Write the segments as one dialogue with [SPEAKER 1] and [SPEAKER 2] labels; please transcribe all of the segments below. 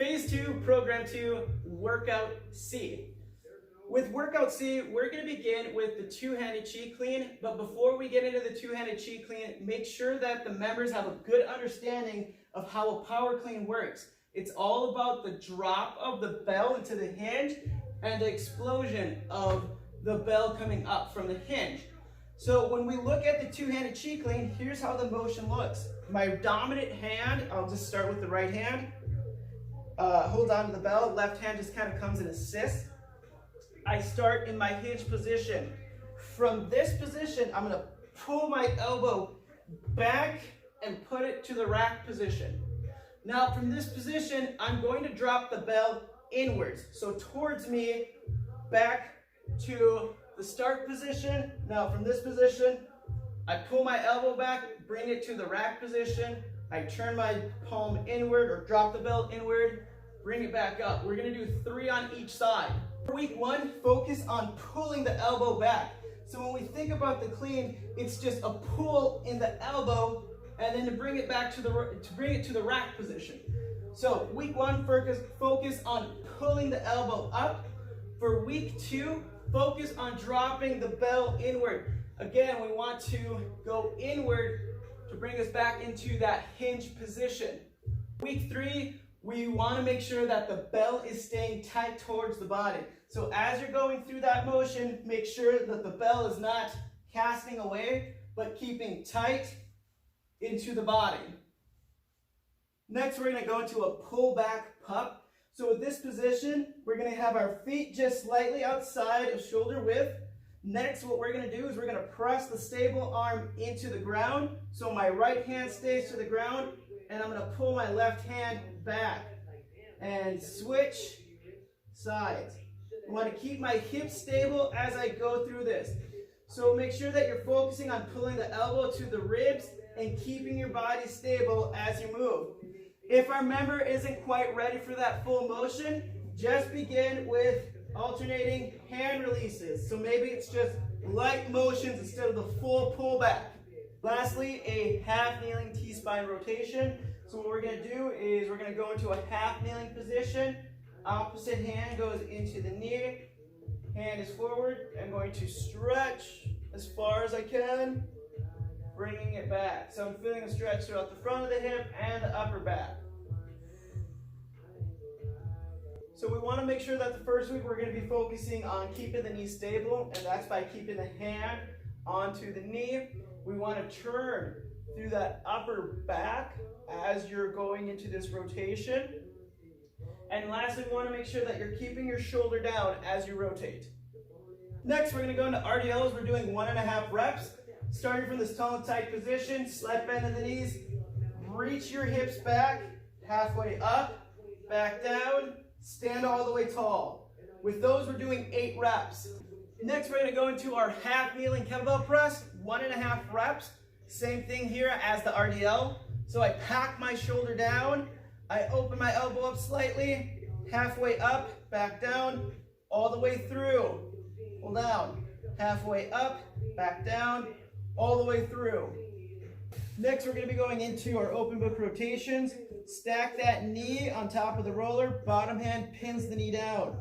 [SPEAKER 1] Phase 2, Program 2, Workout C. With Workout C, we're going to begin with the two-handed cheat clean, but before we get into the two-handed cheat clean, make sure that the members have a good understanding of how a power clean works. It's all about the drop of the bell into the hinge and the explosion of the bell coming up from the hinge. So when we look at the two-handed cheat clean, here's how the motion looks. My dominant hand, I'll just start with the right hand, hold on to the bell, left hand just kind of comes and assists. I start in my hinge position. From this position, I'm going to pull my elbow back and put it to the rack position. Now from this position, I'm going to drop the bell inwards. So towards me, back to the start position. Now from this position, I pull my elbow back, bring it to the rack position. I turn my palm inward or drop the bell inward, bring it back up. We're going to do 3 on each side. For week 1, focus on pulling the elbow back. So when we think about the clean, it's just a pull in the elbow and then to bring it back to the rack position. So week 1, focus on pulling the elbow up. For week 2, focus on dropping the bell inward. Again, we want to go inward to bring us back into that hinge position. Week 3, we want to make sure that the bell is staying tight towards the body. So as you're going through that motion, make sure that the bell is not casting away, but keeping tight into the body. Next, we're going to go into a pull back pup. So with this position, we're going to have our feet just slightly outside of shoulder width. Next, what we're going to do is we're going to press the stable arm into the ground. So my right hand stays to the ground, and I'm going to pull my left hand back and switch sides. I want to keep my hips stable as I go through this. So make sure that you're focusing on pulling the elbow to the ribs and keeping your body stable as you move. If our member isn't quite ready for that full motion, just begin with alternating hand releases. So maybe it's just light motions instead of the full pullback. Lastly, a half kneeling T-spine rotation. So what we're going to do is we're going to go into a half kneeling position. Opposite hand goes into the knee. Hand is forward. I'm going to stretch as far as I can, bringing it back. So I'm feeling a stretch throughout the front of the hip and the upper back. So we want to make sure that the first week we're going to be focusing on keeping the knee stable, and that's by keeping the hand onto the knee. We want to turn through that upper back as you're going into this rotation. And lastly, we want to make sure that you're keeping your shoulder down as you rotate. Next, we're going to go into RDLs. We're doing 1.5 reps. Starting from this tall and tight position, slight bend in the knees, reach your hips back, halfway up, back down, stand all the way tall. With those, we're doing 8 reps. Next, we're going to go into our half kneeling kettlebell press, 1.5 reps. Same thing here as the RDL. So I pack my shoulder down, I open my elbow up slightly, halfway up, back down, all the way through. Pull down, halfway up, back down, all the way through. Next, we're going to be going into our open book rotations. Stack that knee on top of the roller. Bottom hand pins the knee down.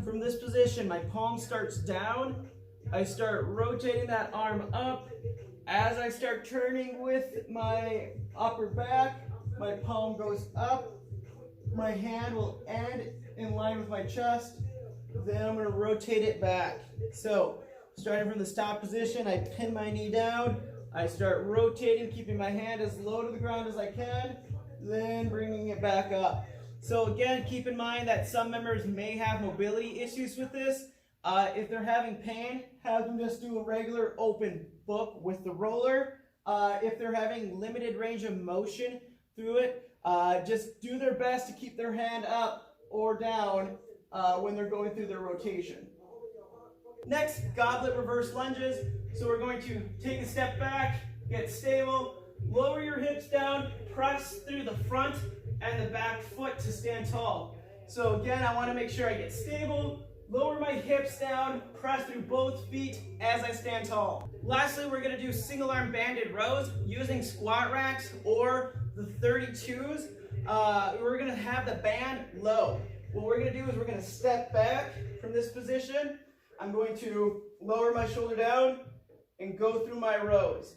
[SPEAKER 1] From this position, my palm starts down. I start rotating that arm up. As I start turning with my upper back, my palm goes up. My hand will end in line with my chest. Then I'm going to rotate it back. So, starting from this top position, I pin my knee down. I start rotating, keeping my hand as low to the ground as I can, then bringing it back up. So again, keep in mind that some members may have mobility issues with this. If they're having pain, have them just do a regular open book with the roller. If they're having limited range of motion through it, just do their best to keep their hand up or down when they're going through their rotation. Next, goblet reverse lunges. So we're going to take a step back, get stable, lower your hips down, press through the front and the back foot to stand tall. So again, I want to make sure I get stable, lower my hips down, press through both feet as I stand tall. Lastly, we're going to do single arm banded rows using squat racks or the 32s. we're gonna have the band low. What we're gonna do is we're gonna step back from this position. I'm going to lower my shoulder down and go through my rows.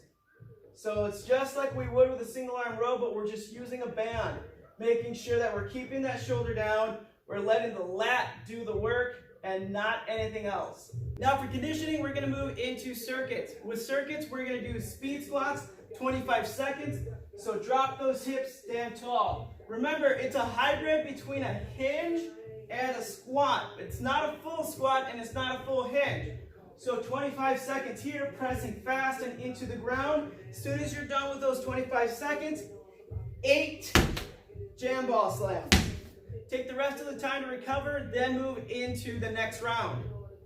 [SPEAKER 1] So it's just like we would with a single arm row, but we're just using a band, making sure that we're keeping that shoulder down, we're letting the lat do the work and not anything else. Now for conditioning, we're gonna move into circuits. With circuits, we're gonna do speed squats, 25 seconds. So drop those hips, stand tall. Remember, it's a hybrid between a hinge and a squat. It's not a full squat and it's not a full hinge. So 25 seconds here, pressing fast and into the ground. As soon as you're done with those 25 seconds, 8 jam ball slams. Take the rest of the time to recover, then move into the next round.